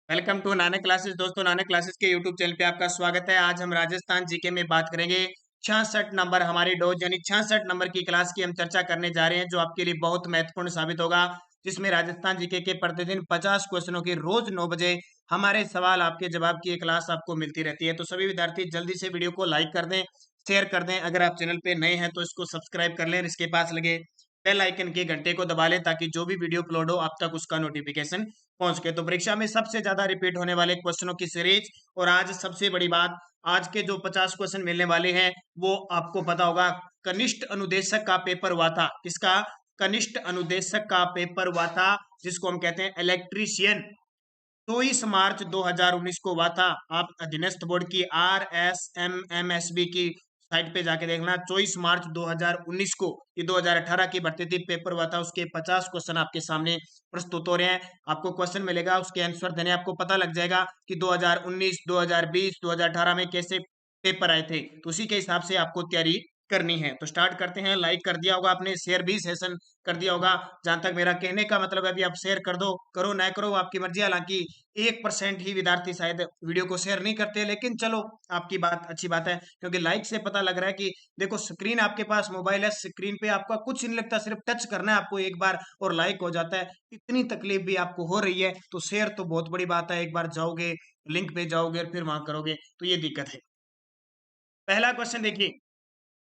Welcome to Nanak classes. दोस्तों, Nanak classes के YouTube channel पे आपका स्वागत है। आज हम राजस्थान जीके में बात करेंगे। 66 नंबर हमारी डोज यानी 66 नंबर की क्लास की हम चर्चा करने जा रहे हैं, जो आपके लिए बहुत महत्वपूर्ण साबित होगा। जिसमें राजस्थान जीके के प्रतिदिन 50 क्वेश्चनों की रोज 9 बजे हमारे सवाल आपके जवाब की ये क्लास आपको मिलती रहती है। तो सभी विद्यार्थी जल्दी से वीडियो को लाइक कर दें, शेयर कर दें। अगर आप चैनल पे नए हैं तो इसको सब्सक्राइब कर लें, इसके पास लगे बेल आइकन के घंटे को दबा लें, ताकि जो भी वीडियो अपलोड हो आप तक उसका नोटिफिकेशन पहुंच के। तो परीक्षा में सबसे ज्यादा रिपीट होने वाले क्वेश्चनों की सीरीज, और आज सबसे बड़ी बात, आज के जो 50 क्वेश्चन मिलने वाले हैं वो आपको पता होगा। कनिष्ठ अनुदेशक का पेपर हुआ था। किसका? कनिष्ठ अनुदेशक का पेपर हुआ था, जिसको हम कहते हैं इलेक्ट्रीशियन। 24 मार्च 2019 को हुआ था। आप अधीनस्थ बोर्ड की RSMMSB की साइट पे जाके देखना। 24 मार्च 2019 को, ये 2018 की भर्ती थी, पेपर हुआ था। उसके 50 क्वेश्चन आपके सामने प्रस्तुत हो रहे हैं। आपको क्वेश्चन मिलेगा, उसके आंसर देने, आपको पता लग जाएगा कि 2019, 2020, 2018 में कैसे पेपर आए थे। तो उसी के हिसाब से आपको तैयारी करनी है। तो स्टार्ट करते हैं। लाइक कर दिया होगा आपने, शेयर भी सेशन कर दिया होगा। जहां तक मेरा कहने का मतलब है, अभी आप शेयर कर दो, करो ना करो आपकी मर्जी। हालांकि 1% ही विद्यार्थी शायद वीडियो को शेयर नहीं करते, लेकिन चलो, आपकी बात अच्छी बात है, क्योंकि लाइक से पता लग रहा है कि देखो, स्क्रीन आपके पास मोबाइल है, स्क्रीन पे आपका कुछ नहीं लगता, सिर्फ टच करना है आपको एक बार और लाइक हो जाता है। इतनी तकलीफ भी आपको हो रही है तो शेयर तो बहुत बड़ी बात है। एक बार जाओगे, लिंक पे जाओगे और फिर वहां करोगे, तो ये दिक्कत है। पहला क्वेश्चन देखिए,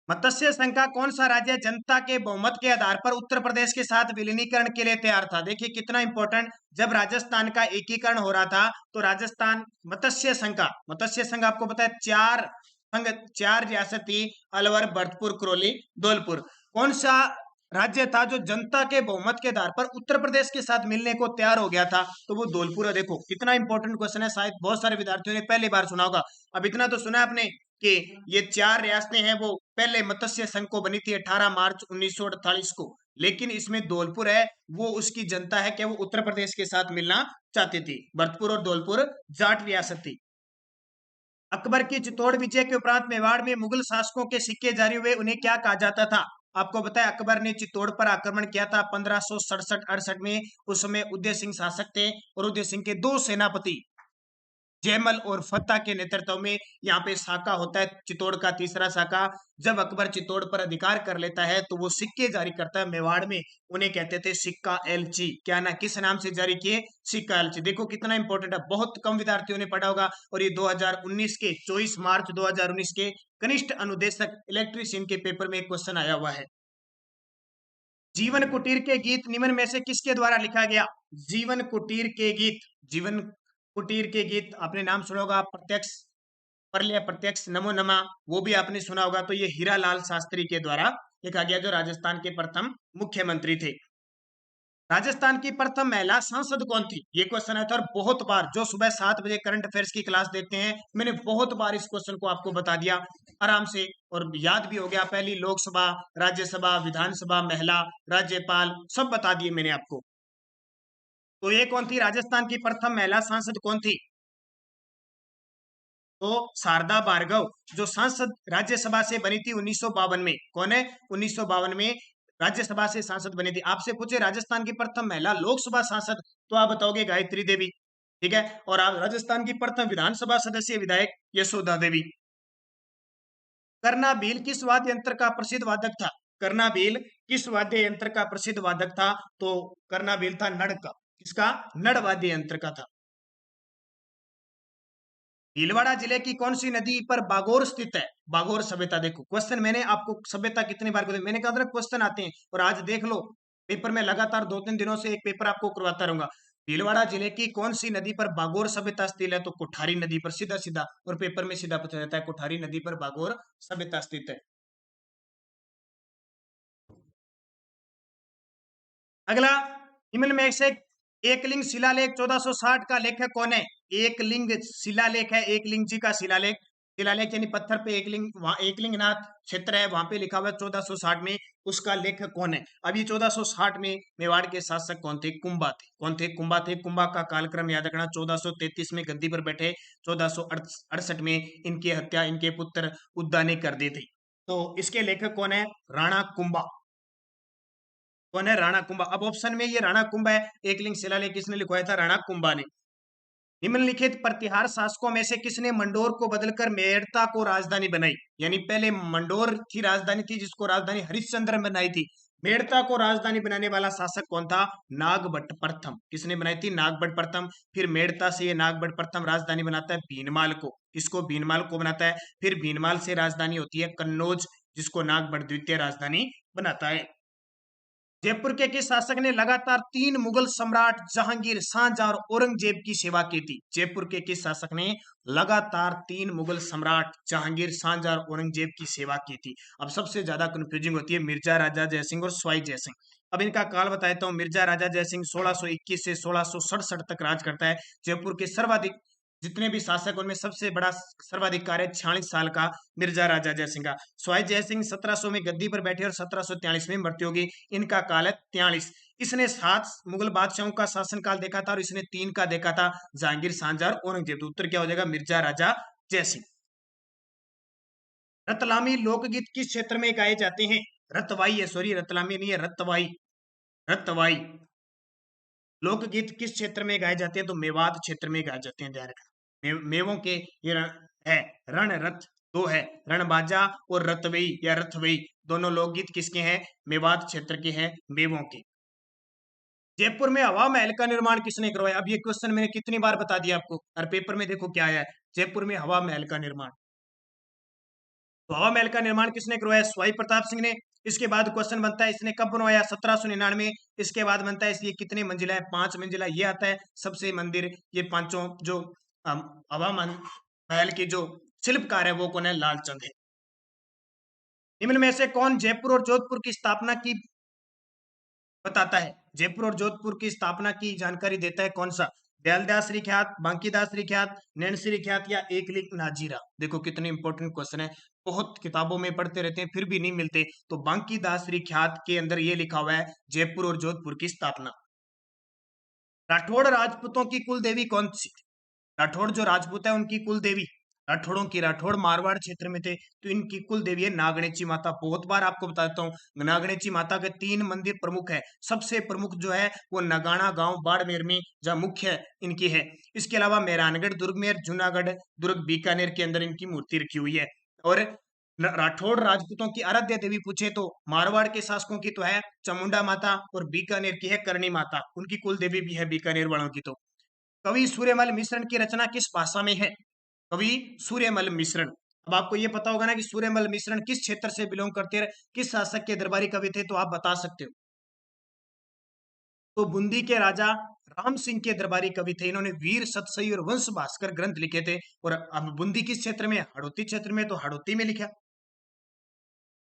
मत्स्य संघ का कौन सा राज्य जनता के बहुमत के आधार पर उत्तर प्रदेश के साथ विलीनीकरण के लिए तैयार था? देखिए कितना इंपॉर्टेंट। जब राजस्थान का एकीकरण हो रहा था तो राजस्थान मत्स्य संघ आपको पता है, संघ, 4 रियासत थी, अलवर, भरतपुर, करौली, धौलपुर। कौन सा राज्य था जो जनता के बहुमत के आधार पर उत्तर प्रदेश के साथ मिलने को तैयार हो गया था? तो वो धौलपुर है। देखो कितना इंपॉर्टेंट क्वेश्चन है, शायद बहुत सारे विद्यार्थियों ने पहली बार सुना होगा। अब इतना तो सुना आपने कि ये 4 रियासतें हैं, वो पहले मत्स्य संघ को बनी थी 18 मार्च 1948 को। लेकिन इसमें धौलपुर है, वो उसकी जनता है क्या, वो उत्तर प्रदेश के साथ मिलना चाहती थी। भरतपुर और धौलपुर जाट रियासत थी। अकबर की चित्तौड़ विजय के उपरांत मेवाड़ में मुगल शासकों के सिक्के जारी हुए, उन्हें क्या कहा जाता था? आपको बताया, अकबर ने चित्तौड़ पर आक्रमण किया था 1567-68 में। उस समय उदय सिंह शासक थे, और उदय सिंह के 2 सेनापति जयमल और फत्ता के नेतृत्व में यहाँ पे साका होता है, चित्तौड़ का तीसरा साका। जब अकबर चित्तौड़ पर अधिकार कर लेता है तो वो सिक्के जारी करता है मेवाड़ में, उन्हें कहते थे सिक्का एलची। क्या ना, किस नाम से जारी किए? सिक्का एलची। देखो कितना इंपॉर्टेंट है, बहुत कम विद्यार्थियों ने पढ़ा होगा। और ये 2019 के 24 मार्च 2019 के कनिष्ठ अनुदेशक इलेक्ट्रीशियन के पेपर में एक क्वेश्चन आया हुआ है। जीवन कुटीर के गीत निम्न में से किसके द्वारा लिखा गया? जीवन कुटीर के गीत, जीवन कुटीर के गीत आपने नाम सुना होगा। प्रत्यक्ष, परले प्रत्यक्ष, नमो नमा, वो भी आपने सुना होगा। तो ये हीरालाल शास्त्री के द्वारा लिखा गया, जो राजस्थान के प्रथम मुख्यमंत्री थे। राजस्थान की प्रथम महिला सांसद कौन थी? ये क्वेश्चन है था, और बहुत बार, जो सुबह 7 बजे करंट अफेयर्स की क्लास देखते हैं, मैंने बहुत बार इस क्वेश्चन को आपको बता दिया आराम से, और याद भी हो गया। पहली लोकसभा, राज्यसभा, विधानसभा, महिला, राज्यपाल, सब बता दिए मैंने आपको। तो ये कौन थी? राजस्थान की प्रथम महिला सांसद कौन थी? तो शारदा भार्गव, जो सांसद राज्यसभा से बनी थी 1952 में। कौन है? 1952 में राज्यसभा से सांसद बनी थी। आपसे पूछे राजस्थान की प्रथम महिला लोकसभा सांसद, तो आप बताओगे गायत्री देवी। ठीक है। और आप राजस्थान की प्रथम विधानसभा सदस्य विधायक यशोदा देवी। करनाबील किस वाद्य यंत्र का प्रसिद्ध वादक था? करनाबील किस वाद्य यंत्र का प्रसिद्ध वादक था? तो करनाबील था नड़ का। किसका? नड़ वाद्य यंत्र का था। भीलवाड़ा जिले की कौन सी नदी पर बागोर स्थित है? बागोर सभ्यता। देखो क्वेश्चन मैंने आपको सभ्यता कितनी बार कर, मैंने कहा था क्वेश्चन आते हैं, और आज देख लो पेपर में लगातार 2-3 दिनों से एक पेपर आपको करवाता रहूंगा। भीलवाड़ा जिले की कौन सी नदी पर बागोर सभ्यता स्थित है? तो कुठारी नदी पर। सीधा सीधा, और पेपर में सीधा पूछा जाता है, कुठारी नदी पर बागोर सभ्यता स्थित है। अगला, निम्न में से एकलिंग शिलालेख 1460 का लेखक कौन है? एकलिंग शिलालेख है, एकलिंग जी का शिलालेख। शिलालेख यानी पत्थर पे एकलिंग, वहां एकलिंगनाथ क्षेत्र है, वहां पे लिखा हुआ है 1460 में। उसका लेखक कौन है? अभी 1460 में मेवाड़ के शासक कौन थे? कुंभा थे। कौन थे? कुंभा थे। कुंभा का कालक्रम याद रखना, 1433 में गद्दी पर बैठे, 1468 में इनकी हत्या इनके पुत्र उद्दा ने कर दी थी। तो इसके लेखक कौन है? राणा कुंभा। कौन है? राणा कुंभा। अब ऑप्शन में ये राणा कुंभा है, एकलिंग शिलालेख किसने लिखवाया था? राणा कुंभा ने। निम्नलिखित प्रतिहार शासकों में से किसने मंडोर को बदलकर मेड़ता को राजधानी बनाई? यानी पहले मंडोर की राजधानी थी जिसको राजधानी हरिश्चंद्र ने बनाई थी। मेड़ता को राजधानी बनाने वाला शासक कौन था? नागभट्ट प्रथम। किसने बनाई थी? नागभट्ट प्रथम। फिर मेड़ता से ये नागभट्ट प्रथम राजधानी बनाता है भीनमाल को। इसको भीनमाल को बनाता है। फिर भीनमाल से राजधानी होती है कन्नौज, जिसको नागभट्ट द्वितीय राजधानी बनाता है। जयपुर के किस शासक ने लगातार 3 मुगल सम्राट जहांगीर, शाहजहां और औरंगजेब की सेवा की थी? जयपुर के किस शासक ने लगातार 3 मुगल सम्राट जहांगीर, शाहजहां और औरंगजेब की सेवा की थी? अब सबसे ज्यादा कंफ्यूजिंग होती है मिर्जा राजा जयसिंह और स्वाई जयसिंह। अब इनका काल बता देता हूँ। मिर्जा राजा जयसिंह 1621 से 1667 तक राज करता है। जयपुर के सर्वाधिक जितने भी शासक उनमें सबसे बड़ा सर्वाधिकार है 46 साल का मिर्जा राजा जयसिंह का। स्वाई जयसिंह 1700 में गद्दी पर बैठे और 1743 में मृत्यु होगी। इनका काल है 43। इसने 7 मुगल बादशाहों का शासनकाल देखा था और इसने 3 का देखा था, जहांगीर, शाहजहां और औरंगजेब। तो उत्तर क्या हो जाएगा? मिर्जा राजा जयसिंह। रतलामी लोकगीत किस क्षेत्र में गाए जाते हैं? रतवाई है, सॉरी रतलामी नहीं है, रतवाई। रतवाई लोकगीत किस क्षेत्र में गाए जाते हैं? तो मेवात क्षेत्र में गाए जाते हैं। ध्यान रखना मेवों के ये है। रण रथ दो है, रणबाजा और रतवई या रथवई, दोनों लोकगीत किसके हैं? मेवात क्षेत्र के हैं, मेवों के। जयपुर में हवा महल का निर्माण किसने करवाया? अब ये क्वेश्चन मैंने कितनी बार बता दिया आपको, और पेपर में देखो क्या आया है। जयपुर में हवा महल का निर्माण, तो हवा महल का निर्माण किसने करवाया? स्वाई प्रताप सिंह ने। इसके बाद क्वेश्चन बनता है इसने कब बनवाया? 1799। इसके बाद बनता है ये कितने मंजिला है? 5 मंजिला। ये आता है सबसे मंदिर। ये पांचों जो हवा महल की जो शिल्पकार है वो कौन है? लालचंद है। निम्न में से कौन जयपुर और जोधपुर की स्थापना की बताता है? जयपुर और जोधपुर की स्थापना की जानकारी देता है कौन सा? दयालदास रिख्यात, बांकीदास रिख्यात, नैणसी रिख्यात या एकलिंग नाजीरा? देखो कितने इंपॉर्टेंट क्वेश्चन है, बहुत किताबों में पढ़ते रहते हैं फिर भी नहीं मिलते। तो बांकीदास रिख्यात के अंदर ये लिखा हुआ है जयपुर और जोधपुर की स्थापना। राठौड़ राजपूतों की कुल देवी कौन सी? राठौड़ जो राजपूत है उनकी कुल देवी, राठौड़ों की, राठौड़ मारवाड़ क्षेत्र में थे तो इनकी कुल देवी है नागणेची माता। बहुत बार आपको बताता हूँ नागणेची माता के 3 मंदिर प्रमुख है। सबसे प्रमुख जो है वो नगाना गांव बाड़मेर में जहाँ मुख्य इनकी है। इसके अलावा मेहरानगढ़ दुर्ग में, जूनागढ़ दुर्ग बीकानेर के अंदर इनकी मूर्ति रखी हुई है। और राठौड़ राजपूतों की आराध्य देवी पूछे तो मारवाड़ के शासकों की तो है चामुंडा माता और बीकानेर की है करणी माता, उनकी कुल देवी भी है बीकानेर वालों की। तो कवि सूर्यमल मिश्रण की रचना किस भाषा में है? कवि सूर्यमल मिश्रण। अब आपको ये पता होगा ना कि सूर्यमल मिश्रण किस क्षेत्र से बिलोंग करते हैं, किस शासक के दरबारी कवि थे, तो आप बता सकते हो। तो बूंदी के राजा राम सिंह के दरबारी कवि थे। इन्होंने वीर सतसई और वंश भास्कर ग्रंथ लिखे थे। और अब बूंदी किस क्षेत्र में? हड़ौती क्षेत्र में, तो हड़ौती में लिखा।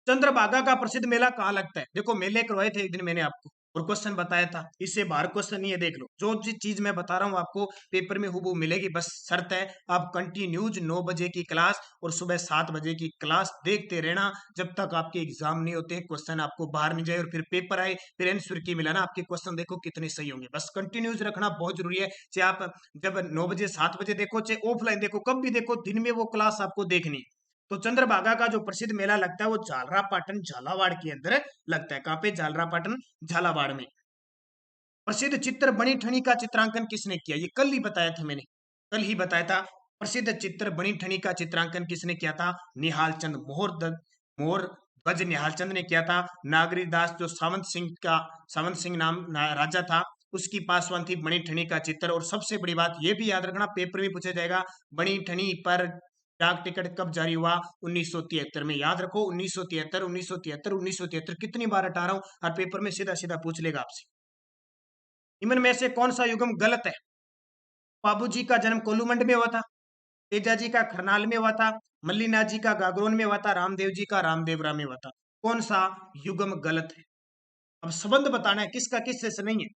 चंद्रभागा का प्रसिद्ध मेला कहाँ लगता है? देखो मेले करवाए थे एक दिन मैंने आपको और क्वेश्चन बताया था, इससे बाहर क्वेश्चन नहीं है। देख लो जो चीज मैं बता रहा हूँ आपको पेपर में हूबहू मिलेगी, बस शर्त है आप कंटिन्यूज 9 बजे की क्लास और सुबह 7 बजे की क्लास देखते रहना जब तक आपके एग्जाम नहीं होते, क्वेश्चन आपको बाहर नहीं जाए और फिर पेपर आए फिर आंसर की मिला ना आपके क्वेश्चन देखो कितने सही होंगे। बस कंटिन्यूज रखना बहुत जरूरी है। चाहे आप जब 9 बजे 7 बजे देखो, चाहे ऑफलाइन देखो, कब भी देखो, दिन में वो क्लास आपको देखनी। तो चंद्रभागा का जो प्रसिद्ध मेला लगता है वो झालरा पाटन झालावाड़ के अंदर लगता है। कहां पे? झालरा पाटन झालावाड़ में। प्रसिद्ध चित्र बनी ठनी का चित्रांकन किसने किया? ये कल ही बताया था मैंने, कल ही बताया था। प्रसिद्ध चित्र बनी ठनी का चित्रांकन किसने किया था? निहाल चंद मोहर ध्वज निहाल चंद ने किया था। नागरी दास जो सावंत सिंह नाम राजा था उसकी पासवान थी बनी ठनी का चित्र। और सबसे बड़ी बात ये भी याद रखना पेपर में पूछा जाएगा, बनी ठनी पर डाक टिकट कब जारी हुआ? 1973 में। याद रखो 1973 1973 1973 कितनी बार हटा रहा हूं, हर पेपर में सीधा सीधा पूछ लेगा आपसे। निम्न में से कौन सा युग्म गलत है? बाबू जी का जन्म कोलूमंड में हुआ था, तेजा जी का खरनाल में हुआ था, मल्लीनाथ जी का गागरोन में हुआ था, रामदेव जी का रामदेवरा में हुआ था। कौन सा युग्म गलत है? अब संबंध बताना है किसका किससे से नहीं है।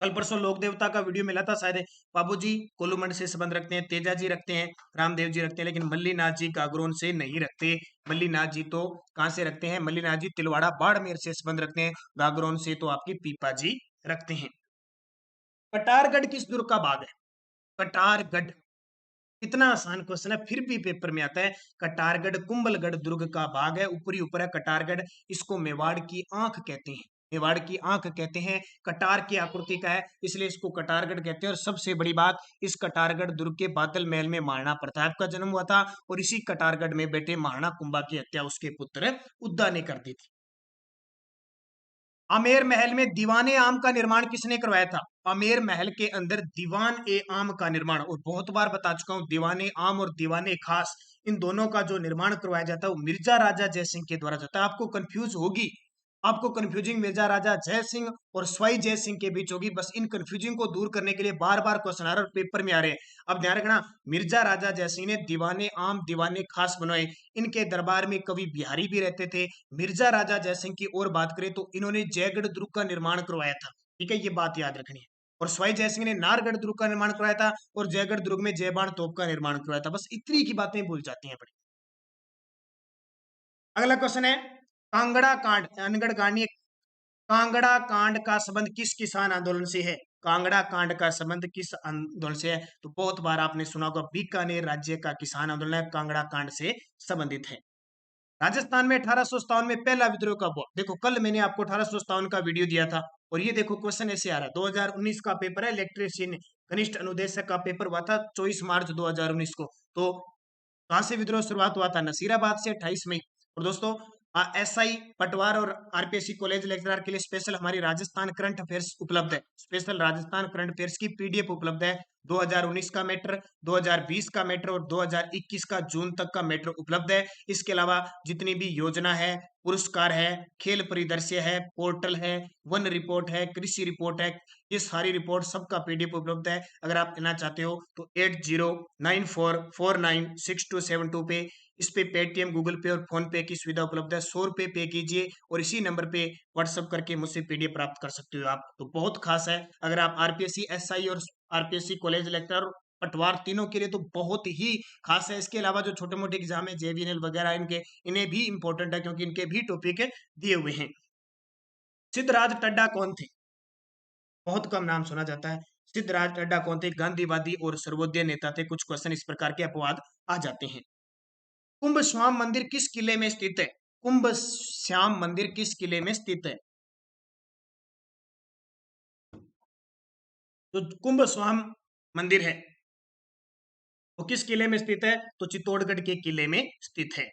कल परसों लोक देवता का वीडियो मिला था शायद, बाबू जी कोलूमंड से संबंध रखते हैं, तेजा जी रखते हैं, रामदेव जी रखते हैं, लेकिन मल्लीनाथ जी गागरोन से नहीं रखते। मल्लीनाथ जी तो कहां से रखते हैं? मल्लीनाथ जी तिलवाड़ा बाड़मेर से संबंध रखते हैं, गागरोन से तो आपकी पीपा जी रखते हैं। कटारगढ़ किस दुर्ग का भाग है? कटारगढ़, इतना आसान क्वेश्चन है फिर भी पेपर में आता है। कटारगढ़ कुंभलगढ़ दुर्ग का भाग है, ऊपरी ऊपर है कटारगढ़। इसको मेवाड़ की आंख कहते हैं, मेवाड़ की आंख कहते हैं, कटार की आकृति का है इसलिए इसको कटारगढ़ कहते हैं। और सबसे बड़ी बात, इस कटारगढ़ दुर्ग के बादल महल में महाराणा प्रताप का जन्म हुआ था और इसी कटारगढ़ में बैठे महाराणा कुंभा की हत्या उसके पुत्र उद्दा ने कर दी थी। आमेर महल में दीवाने आम का निर्माण किसने करवाया था? आमेर महल के अंदर दीवान ए आम का निर्माण, और बहुत बार बता चुका हूं, दीवाने आम और दीवाने खास इन दोनों का जो निर्माण करवाया जाता है वो मिर्जा राजा जयसिंह के द्वारा जाता है। आपको कंफ्यूज होगी, आपको कंफ्यूजिंग मिर्जा राजा जय सिंह और स्वाई जय सिंह के बीच होगी। बस इन कंफ्यूजिंग को दूर करने के लिए बार बार क्वेश्चन आ रहा है और पेपर में आ रहे हैं। अब ध्यान रखना, मिर्जा राजा जय सिंह ने दीवाने आम दीवाने खास बनवाए। इनके दरबार में कवि बिहारी भी रहते थे। मिर्जा राजा जय सिंह की और बात करें तो इन्होंने जयगढ़ दुर्ग का निर्माण करवाया था। ठीक है, ये बात याद रखनी है। और स्वाई जय सिंह ने नारगढ़ दुर्ग का निर्माण करवाया था और जयगढ़ दुर्ग में जयबाण तोप का निर्माण करवाया था। बस इतनी की बातें भूल जाती हैं बड़ी। अगला क्वेश्चन है कांगड़ा कांड, अनगढ़ कांड। कांगड़ा कांड का संबंध किस किसान आंदोलन से है? कांगड़ा कांड का संबंध किस आंदोलन से है? तो बहुत बार आपने सुना होगा, बीकानेर राज्य का किसान आंदोलन है, कांगड़ा कांड से संबंधित है। राजस्थान में 1857 में पहला विद्रोह कब हुआ? देखो कल मैंने आपको 1857 का वीडियो दिया था और ये देखो क्वेश्चन ऐसे आ रहा है। 2019 का पेपर है, इलेक्ट्रीशियन कनिष्ठ अनुदेशक का पेपर हुआ था 24 मार्च 2019 को। तो कहां से विद्रोह शुरुआत हुआ था? नसीराबाद से 28 मई। और दोस्तों एसआई पटवार और आरपीएससी कॉलेज लेक्चरर के लिए स्पेशल हमारी राजस्थान करंट अफेयर्स उपलब्ध है। स्पेशल राजस्थान करंट अफेयर्स की पीडीएफ उपलब्ध है। 2019 का मैटर, 2020 का मैटर और 2021 का जून तक का मैटर उपलब्ध है। इसके अलावा जितनी भी योजना है, पुरस्कार है, खेल परिदृश्य है, पोर्टल है, वन रिपोर्ट है, कृषि रिपोर्ट है, ये सारी रिपोर्ट सबका पीडीएफ उपलब्ध है। अगर आप लेना चाहते हो तो 8094496272 पे, इस पे पेटीएम, गूगल पे और फोन पे की सुविधा उपलब्ध है। 100 रुपए पे कीजिए और इसी नंबर पे व्हाट्सअप करके मुझसे पीडीएफ प्राप्त कर सकते हो आप। तो बहुत खास है। अगर आप आरपीएससी एसआई और आरपीएससी कॉलेज लेक्चरर पटवार तीनों के लिए तो बहुत ही खास है। इसके अलावा जो छोटे मोटे एग्जाम है जेवीएनएल वगैरह, इनके इन्हें भी इंपॉर्टेंट है क्योंकि इनके भी टॉपिक दिए हुए हैं। सिद्धराज टड्डा कौन थे? बहुत कम नाम सुना जाता है। सिद्धराज टड्डा कौन थे? गांधीवादी और सर्वोदय नेता थे। कुछ क्वेश्चन इस प्रकार के अपवाद आ जाते हैं। कुंभ श्याम मंदिर किस किले में स्थित है? कुंभ श्याम मंदिर किस किले में स्थित है? तो कुंभ श्याम मंदिर है वो किस किले में स्थित है? तो चित्तौड़गढ़ के किले में स्थित है।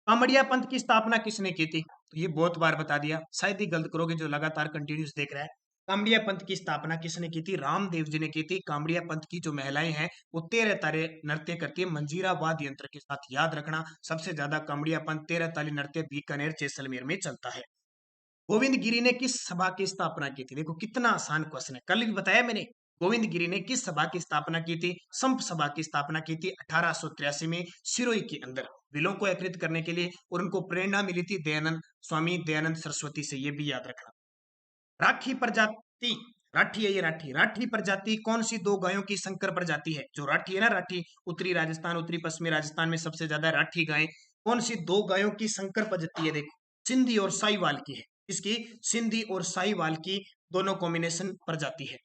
कामड़िया पंथ की स्थापना किसने की थी? तो ये बहुत बार बता दिया, शायद ही गलत करोगे जो लगातार कंटिन्यूस देख रहा है। कामड़िया पंथ की स्थापना किसने की थी? रामदेव जी ने की थी। कामड़िया पंथ की जो महिलाएं हैं वो 13 तारे नृत्य करती है मंजीरा वाद्य यंत्र के साथ। याद रखना, सबसे ज्यादा कामड़िया पंथ 13 ताली नृत्य बीकानेर जैसलमेर में चलता है। गोविंद गिरी ने किस सभा की स्थापना की थी? देखो कितना आसान क्वेश्चन है, कल भी बताया मैंने। गोविंद गिरी ने किस सभा की स्थापना की थी? संप सभा की स्थापना की थी 1883 में सिरोही के अंदर, विलों को एकत्रित करने के लिए। और उनको प्रेरणा मिली थी दयानंद स्वामी दयानंद सरस्वती से, ये भी याद रखना। राठी प्रजाति, राठी है ये, राठी राठी प्रजाति कौन सी दो गायों की संकर प्रजाति है? जो राठी है ना, राठी उत्तरी राजस्थान उत्तरी पश्चिमी राजस्थान में सबसे ज्यादा राठी गाय कौन सी दो गायों की संकर प्रजाति है? देखो सिंधी और साहिवाल की है। इसकी सिंधी और साहिवाल की दोनों कॉम्बिनेशन प्रजाति है।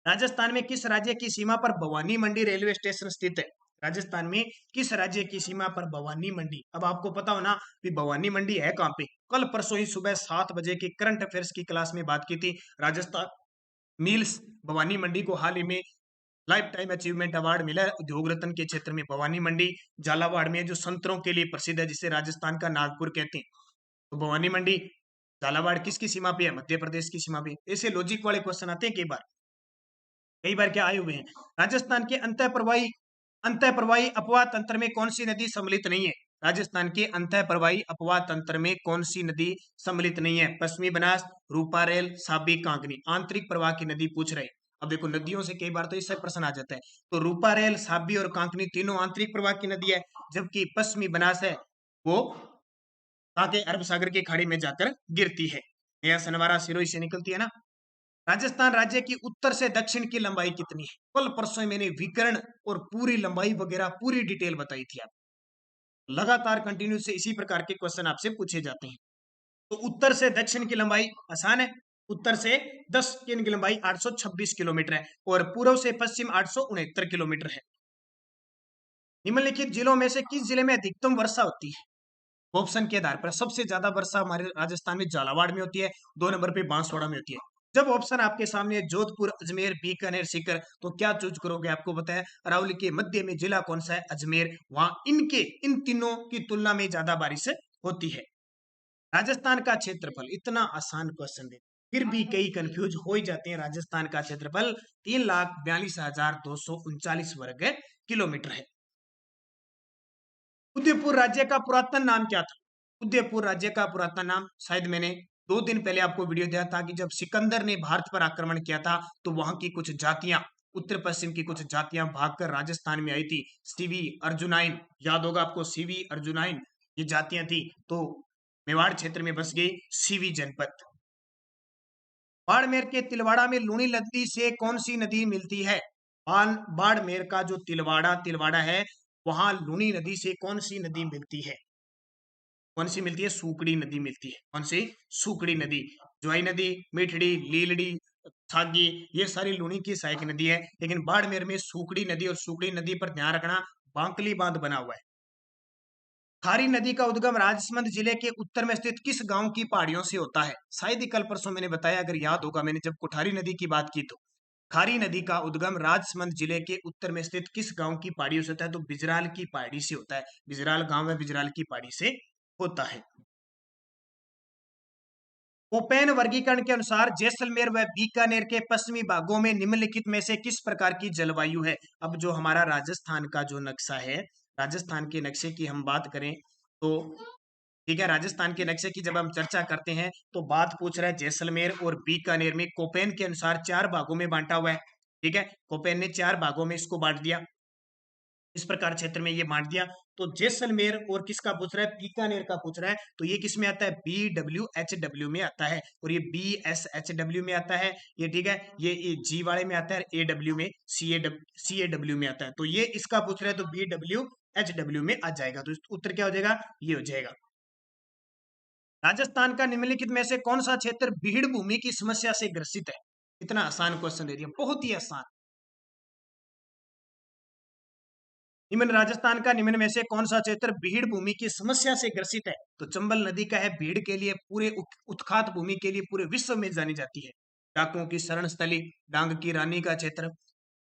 राजस्थान में किस राज्य की सीमा पर भवानी मंडी रेलवे स्टेशन स्थित है? राजस्थान में किस राज्य की सीमा पर भवानी मंडी? अब आपको पता हो ना कि भवानी मंडी है कहाँ पे। कल परसों ही सुबह 7 बजे की करंट अफेयर्स की क्लास में बात की थी। राजस्थान मिल्स भवानी मंडी को हाल ही में लाइफ टाइम अचीवमेंट अवार्ड मिला है उद्योग रत्न के क्षेत्र में। भवानी मंडी झालावाड़ में जो संतरों के लिए प्रसिद्ध है, जिसे राजस्थान का नागपुर कहते हैं। तो भवानी मंडी झालावाड़ किसकी सीमा पे है? मध्य प्रदेश की सीमा पे। ऐसे लॉजिक वाले क्वेश्चन आते हैं कई बार क्या आए हुए हैं। राजस्थान के अंतः प्रवाही अपवाह तंत्र में कौन सी नदी सम्मिलित नहीं है? राजस्थान के अंतः प्रवाही अपवाह तंत्र में कौन सी नदी सम्मिलित नहीं है? पश्चिमी बनास, रूपारेल, साबी, कांकनी। आंतरिक प्रवाह की नदी पूछ रहे। अब देखो नदियों से कई बार तो इससे प्रश्न आ जाता है। तो रूपारेल, साबी और कांकनी तीनों आंतरिक प्रवाह की नदी है, जबकि पश्चिमी बनास है वो आगे अरब सागर की खाड़ी में जाकर गिरती है। नया सनवारा सिरोही से निकलती है ना। राजस्थान राज्य की उत्तर से दक्षिण की लंबाई कितनी है? कल परसों मैंने विकर्ण और पूरी लंबाई वगैरह पूरी डिटेल बताई थी। आप लगातार कंटिन्यू से इसी प्रकार के क्वेश्चन आपसे पूछे जाते हैं। तो उत्तर से दक्षिण की लंबाई आसान है। उत्तर से 10 की लंबाई 826 किलोमीटर है और पूर्व से पश्चिम 869 किलोमीटर है। निम्नलिखित जिलों में से किस जिले में अधिकतम वर्षा होती है? ऑप्शन के आधार पर सबसे ज्यादा वर्षा हमारे राजस्थान में झालावाड़ में होती है, 2 नंबर पे बांसवाड़ा में होती है। जब ऑप्शन आपके सामने है जोधपुर, अजमेर, बीकानेर, सीकर, तो क्या चूज करोगे? आपको पता है अरावली के मध्य में जिला कौन सा है? अजमेर। वहां इन तीनों की तुलना में ज्यादा बारिश होती है। राजस्थान का क्षेत्रफल, इतना आसान क्वेश्चन है फिर भी कई कंफ्यूज हो ही जाते हैं। राजस्थान का क्षेत्रफल 3,42,239 वर्ग किलोमीटर है। उदयपुर राज्य का पुरातन नाम क्या था? उदयपुर राज्य का पुरातन नाम, शायद मैंने 2 दिन पहले आपको वीडियो दिया था कि जब सिकंदर ने भारत पर आक्रमण किया था तो वहां की कुछ जातियां, उत्तर पश्चिम की कुछ जातियां भागकर राजस्थान में आई थी। सीवी अर्जुनाइन, याद होगा आपको, सीवी अर्जुनाइन ये जातियां थी, तो मेवाड़ क्षेत्र में बस गई सीवी जनपद। बाड़मेर के तिलवाड़ा में लूनी नदी से कौन सी नदी मिलती है? बाड़मेर का जो तिलवाड़ा है, वहां लूनी नदी से कौन सी नदी मिलती है? कौन सी मिलती है? सूकड़ी नदी मिलती है। कौन सी? सूकड़ी नदी। ज्वाई नदी, मिठड़ी, लीलड़ी, छागी, ये सारी लूनी की सहायक नदी है। लेकिन बाड़मेर में सूकड़ी नदी, और सूकड़ी नदी पर ध्यान रखना बांकली बांध बना हुआ है। खारी नदी का उद्गम राजसमंद जिले के उत्तर में स्थित किस गांव की पहाड़ियों से होता है? शायद ही कल परसों मैंने बताया, अगर याद होगा, मैंने जब कुठारी नदी की बात की तो खारी नदी का उद्गम राजसमंद जिले के उत्तर में स्थित किस गांव की पहाड़ियों से होता है? तो बिजराल की पहाड़ी से होता है। बिजराल गांव है, बिजराल की पहाड़ी से होता है। कोपेन वर्गीकरण के अनुसार जैसलमेर व बीकानेर के पश्चिमी भागों में निम्नलिखित में से किस प्रकार की जलवायु है? अब जो हमारा राजस्थान का जो नक्शा है, राजस्थान के नक्शे की हम बात करें तो ठीक है, राजस्थान के नक्शे की जब हम चर्चा करते हैं तो बात पूछ रहा है जैसलमेर और बीकानेर में कोपेन के अनुसार 4 भागों में बांटा हुआ है। ठीक है, कोपेन ने 4 भागों में इसको बांट दिया, इस प्रकार क्षेत्र में ये बांट दिया। तो जैसलमेर और किसका पूछ रहा है? बीकानेर का पूछ रहा है। तो ये किस में आता है? BWHW में आता है, और ये BSHW में आता है। ये ठीक है, ये G वाले में आता है, AW में, CAW में आता है। तो ये इसका पूछ रहा है, तो BWHW में आ जाएगा। तो उत्तर क्या हो जाएगा? ये हो जाएगा। राजस्थान का निम्नलिखित में से कौन सा क्षेत्र भीड़ भूमि की समस्या से ग्रसित है? इतना आसान क्वेश्चन दे दिया, बहुत ही आसान। निम्न राजस्थान का निम्न में से कौन सा क्षेत्र भीड़ भूमि की समस्या से ग्रसित है? तो चंबल नदी का है, भीड़ के लिए, पूरे उत्खात भूमि के लिए पूरे विश्व में जानी जाती है। डाकुओं की शरण स्थली, डांग की रानी का क्षेत्र।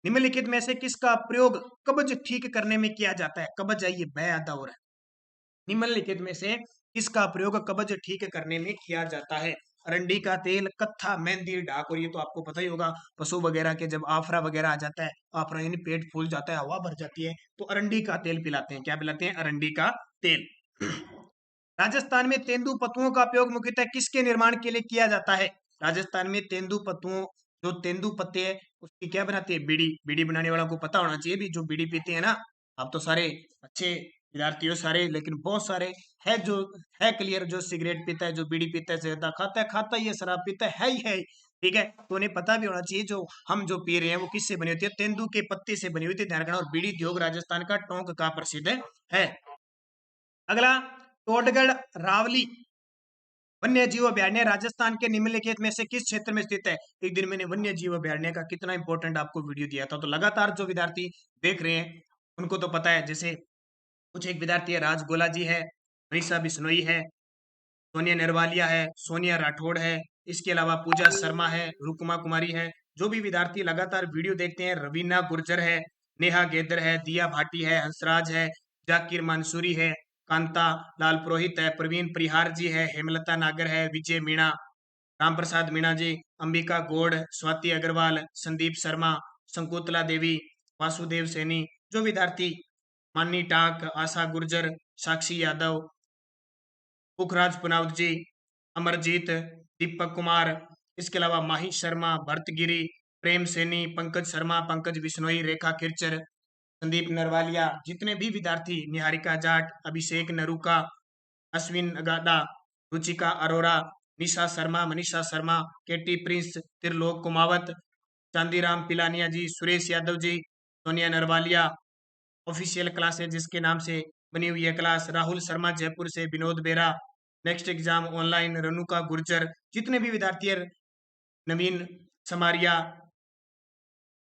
निम्नलिखित में से किसका प्रयोग कब्ज ठीक करने में किया जाता है? कब्ज है, ये बयादा हो रहा है। निम्नलिखित में से किसका प्रयोग कब्ज ठीक करने में किया जाता है? अरंडी का तेल, कत्था, मेहंदी, डाक। और ये तो आपको पता ही होगा, पशु वगैरह के जब आफरा वगैरह आ जाता है, आफरा यानी पेट फूल जाता है, हवा भर जाती है, तो अरंडी का तेल पिलाते हैं। क्या पिलाते हैं? अरंडी का तेल। राजस्थान में तेंदुपत्तुओं का उपयोग मुख्यतः किसके निर्माण के लिए किया जाता है? राजस्थान में तेंदुपत्तुओं, जो तेंदुपत्ते है उसकी क्या बनाती है? बीड़ी। बीड़ी बनाने वालों को पता होना चाहिए भी, जो बीड़ी पीते हैं ना, आप तो सारे अच्छे विद्यार्थी हो सारे, लेकिन बहुत सारे है जो है क्लियर, जो सिगरेट पीता है, जो बीड़ी पीता है, ज्यादा खाता है, ये शराब पीता है ही है। ठीक है, तो उन्हें पता भी होना चाहिए जो हम जो पी रहे हैं वो किससे बनी होती है? तेंदु के पत्ते से बनी हुई थी, ध्यान रखना। और बीड़ी उद्योग राजस्थान का टोंक का प्रसिद्ध है। अगला, टोडगढ़ रावली वन्य जीव अभ्यारण्य राजस्थान के निम्नलिखित में से किस क्षेत्र में स्थित है? एक दिन मैंने वन्य जीव अभ्यारण्य का कितना इंपॉर्टेंट आपको वीडियो दिया था, तो लगातार जो विद्यार्थी देख रहे हैं उनको तो पता है। जैसे कुछ एक विद्यार्थी है, राज गोला जी है, मनीषा बिश्नोई है, सोनिया नरवालिया है, सोनिया राठौड़ है, इसके अलावा पूजा शर्मा है, रुकुमा कुमारी है। जो भी विद्यार्थी लगातार वीडियो देखते हैं, रवीना गुर्जर है, नेहा गेदर है, दिया भाटी है, हंसराज है, जाकिर मंसूरी है, कांता लाल पुरोहित है, प्रवीण परिहार जी है, हेमलता नागर है, विजय मीणा, राम प्रसाद मीणा जी, अंबिका गौड़, स्वाति अग्रवाल, संदीप शर्मा, शंकुतला देवी, वासुदेव सैनी। जो विद्यार्थी मानी टाक, आशा गुर्जर, साक्षी यादव, पुखराज पुनावत जी, अमरजीत, दीपक कुमार, इसके अलावा माही शर्मा, भरत गिरी, प्रेम सैनी, पंकज शर्मा, पंकज बिश्नोई, रेखा खिरचर, संदीप नरवालिया, जितने भी विद्यार्थी, निहारिका जाट, अभिषेक नरूका, अश्विन अगाडा, रुचिका अरोरा, निशा शर्मा, मनीषा शर्मा, केटी प्रिंस, त्रिलोक कुमावत, चांदीराम पिलानिया जी, सुरेश यादव जी, सोनिया नरवालिया। ऑफिशियल क्लास है जिसके नाम से बनी हुई है क्लास, राहुल शर्मा जयपुर से, विनोद बेरा, नेक्स्ट एग्जाम ऑनलाइन, रनुका गुर्जर। जितने भी विद्यार्थी है, नवीन समारिया,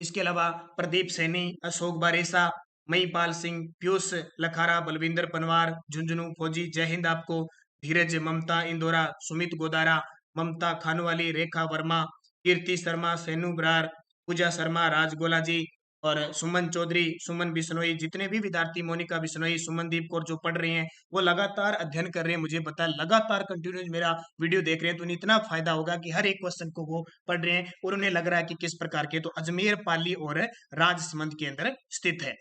इसके अलावा प्रदीप सैनी, अशोक बारेसा, महिपाल सिंह, पीयूष लखारा, बलविंदर पनवार, झुंझुनू फौजी, जय हिंद आपको, धीरज, ममता इंदौरा, सुमित गोदारा, ममता खानवाली, रेखा वर्मा, कीर्ति शर्मा, सेनू ब्रार, पूजा शर्मा, राजगोला जी और सुमन चौधरी, सुमन बिश्नोई, जितने भी विद्यार्थी, मोनिका बिश्नोई, सुमनदीप कौर जो पढ़ रहे हैं वो लगातार अध्ययन कर रहे हैं, मुझे पता है लगातार कंटिन्यूस मेरा वीडियो देख रहे हैं, तो उन्हें इतना फायदा होगा कि हर एक क्वेश्चन को वो पढ़ रहे हैं और उन्हें लग रहा है कि किस प्रकार के, तो अजमेर, पाली और राजसमंद के अंदर स्थित है।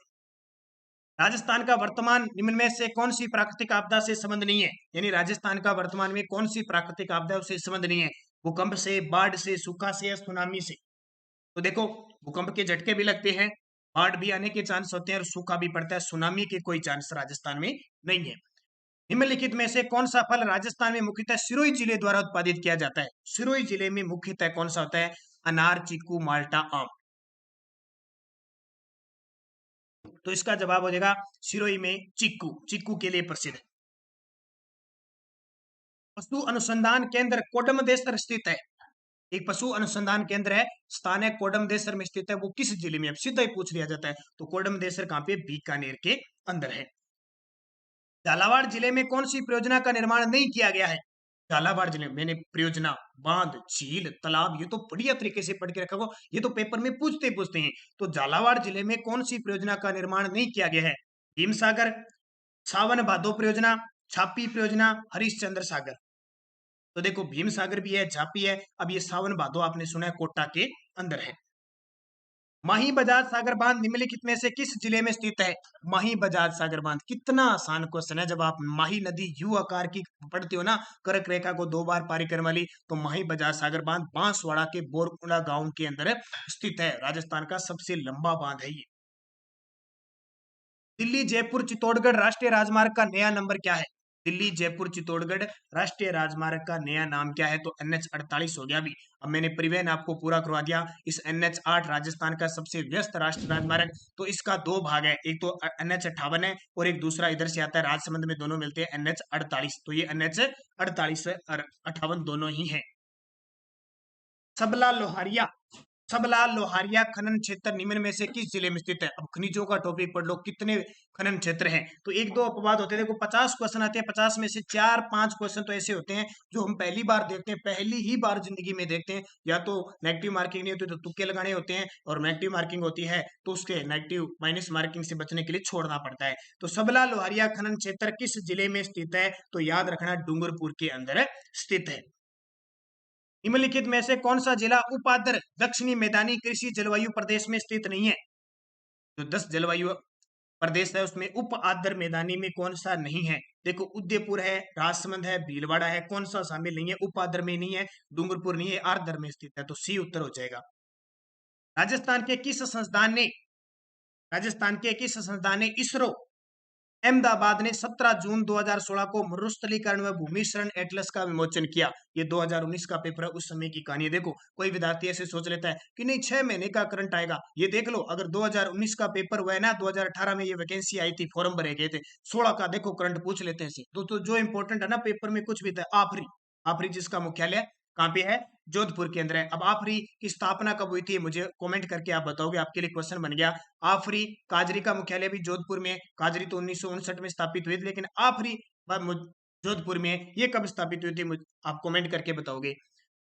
राजस्थान का वर्तमान निम्न में से कौन सी प्राकृतिक आपदा से संबंध नहीं है, यानी राजस्थान का वर्तमान में कौन सी प्राकृतिक आपदा उससे संबंध नहीं है, भूकंप से, बाढ़ से, सूखा से या सुनामी से। तो देखो भूकंप के झटके भी लगते हैं, बाढ़ भी आने के चांस होते हैं और सूखा भी पड़ता है, सुनामी के कोई चांस राजस्थान में नहीं है। निम्नलिखित में से कौन सा फल राजस्थान में मुख्यतः सिरोही जिले द्वारा उत्पादित किया जाता है, सिरोही जिले में मुख्यतः कौन सा होता है, अनार, चीकू, माल्टा, आम। तो इसका जवाब हो जाएगा सिरोही में चीकू, चीकू के लिए प्रसिद्ध है। पशु अनुसंधान केंद्र कोडमदेसर स्थित है, एक पशु अनुसंधान केंद्र है, स्थान है कोडमदेसर में स्थित है, वो किस जिले में, अब सीधा ही पूछ लिया जाता है, तो कोडमदेसर कहां पे, बीकानेर के अंदर है। झालावाड़ जिले में कौन सी परियोजना का निर्माण नहीं किया गया है, झालावाड़ जिले में मैंने परियोजना, बांध, झील, तालाब, ये तो बढ़िया तरीके से पढ़ के रखा हो, ये तो पेपर में पूछते हैं। तो झालावाड़ जिले में कौन सी परियोजना का निर्माण नहीं किया गया है, भीम सागर, सावन भादो परियोजना, छापी परियोजना, हरिश्चंद्र सागर। तो देखो भीम सागर भी है, झापी है, अब ये सावन भादो आपने सुना है कोटा के अंदर है। माही बजाज सागर बांध निम्नलिखित में से किस जिले में स्थित है, माही बजाज सागर बांध, कितना आसान क्वेश्चन है, जब आप माही नदी यू आकार की पढ़ते हो ना, कर्क रेखा को 2 बार पारी करने वाली, तो माही बजाज सागर बांध बांसवाड़ा के बोरकुंडा गांव के अंदर स्थित है, राजस्थान का सबसे लंबा बांध है ये। दिल्ली जयपुर चित्तौड़गढ़ राष्ट्रीय राजमार्ग का नया नंबर क्या है, दिल्ली जयपुर चित्तौड़गढ़ राष्ट्रीय राजमार्ग का नया नाम क्या है, तो NH48 हो गया। अभी अब मैंने परिवहन आपको पूरा करवा दिया, इस NH8 राजस्थान का सबसे व्यस्त राष्ट्रीय राजमार्ग, तो इसका 2 भाग है, एक तो NH58 है और एक दूसरा इधर से आता है राजसमंद में, दोनों मिलते हैं NH48, तो ये NH48 और 58 दोनों ही है। सबला लोहारिया, सबला लोहारिया खनन क्षेत्र निम्न में से किस जिले में स्थित है, अब खनिजों का टॉपिक पढ़ लो, कितने खनन क्षेत्र हैं, तो एक दो अपवाद होते हैं, देखो 50 क्वेश्चन आते हैं, 50 में से 4-5 क्वेश्चन तो ऐसे होते हैं जो हम पहली बार देखते हैं, पहली ही बार जिंदगी में देखते हैं, या तो नेगेटिव मार्किंग नहीं होती तो तुक्के लगाने होते हैं, और नेगेटिव मार्किंग होती है तो उसके नेगेटिव माइनस मार्किंग से बचने के लिए छोड़ना पड़ता है। तो सबला लोहारिया खनन क्षेत्र किस जिले में स्थित है, तो याद रखना डूंगरपुर के अंदर स्थित है। निम्नलिखित में से कौन सा जिला उपाद्र दक्षिणी मैदानी कृषि जलवायु प्रदेश में स्थित नहीं है, जो 10 जलवायु प्रदेश है उसमें उप आद्र मैदानी में कौन सा नहीं है, देखो उदयपुर है, राजसमंद है, भीलवाड़ा है, कौन सा शामिल नहीं है, उप आद्र में नहीं है, डूंगरपुर नहीं है, आर्द्र में स्थित है, तो सी उत्तर हो जाएगा। राजस्थान के किस संस्थान ने, राजस्थान के किस संस्थान ने इसरो अहमदाबाद ने 17 जून 2016 को मरुस्थलीकरण व भूमि शरण एटलस का विमोचन किया, ये 2019 का पेपर है, उस समय की कहानी है। देखो कोई विद्यार्थी ऐसे सोच लेता है कि नहीं 6 महीने का करंट आएगा, ये देख लो अगर 2019 का पेपर हुआ है ना, 2018 में ये वैकेंसी आई थी, फॉर्म भरे गए थे, 16 का देखो करंट पूछ लेते हैं। तो जो इंपॉर्टेंट है ना पेपर में कुछ भी था, आफरी, आफरी जिसका मुख्यालय कहाँ पे है, जोधपुर के अंदर है। अब आफरी की स्थापना कब हुई थी, मुझे कमेंट करके आप बताओगे, आपके लिए क्वेश्चन बन गया। आफरी, काजरी का मुख्यालय भी जोधपुर में, काजरी तो 1959 में स्थापित हुई थी, लेकिन आफरी जोधपुर में, ये कब स्थापित हुई थी, आप कमेंट करके बताओगे।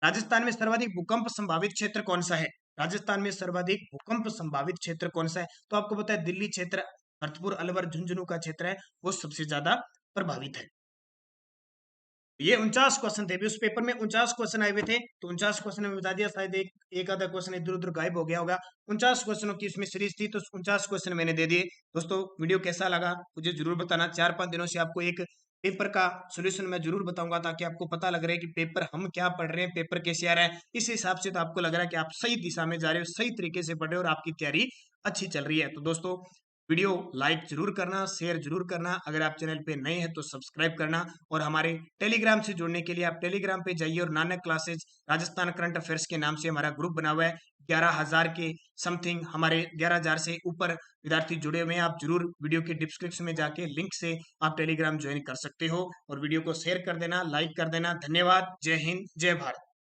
राजस्थान में सर्वाधिक भूकंप संभावित क्षेत्र कौन सा है, राजस्थान में सर्वाधिक भूकंप संभावित क्षेत्र कौन सा है, तो आपको पता है दिल्ली क्षेत्र, भरतपुर, अलवर, झुंझुनू का क्षेत्र है वो सबसे ज्यादा प्रभावित है। ये 49 क्वेश्चन थे, उस पेपर में 49 क्वेश्चन आए हुए थे, तो 49 क्वेश्चन में बता दिया, शायद एक आधा क्वेश्चन इधर उधर गायब हो गया होगा। 49 क्वेश्चनों की इसमें सीरीज थी, तो 49 क्वेश्चन मैंने दे दिए। दोस्तों वीडियो कैसा लगा मुझे जरूर बताना, 4-5 दिनों से आपको एक पेपर का सोल्यूशन मैं जरूर बताऊंगा, ताकि आपको पता लग रहा है कि पेपर हम क्या पढ़ रहे हैं, पेपर कैसे आ रहा है, इस हिसाब से तो आपको लग रहा है कि आप सही दिशा में जा रहे हो, सही तरीके से पढ़ रहे हो और आपकी तैयारी अच्छी चल रही है। तो दोस्तों वीडियो लाइक जरूर करना, शेयर जरूर करना, अगर आप चैनल पे नए हैं तो सब्सक्राइब करना, और हमारे टेलीग्राम से जुड़ने के लिए आप टेलीग्राम पे जाइए और Nanak classes Rajasthan current affairs के नाम से हमारा ग्रुप बना हुआ है, 11,000 के समथिंग, हमारे 11,000 से ऊपर विद्यार्थी जुड़े हुए हैं। आप जरूर वीडियो के डिस्क्रिप्शन में जाके लिंक से आप टेलीग्राम ज्वाइन कर सकते हो, और वीडियो को शेयर कर देना, लाइक कर देना। धन्यवाद, जय हिंद, जय भारत।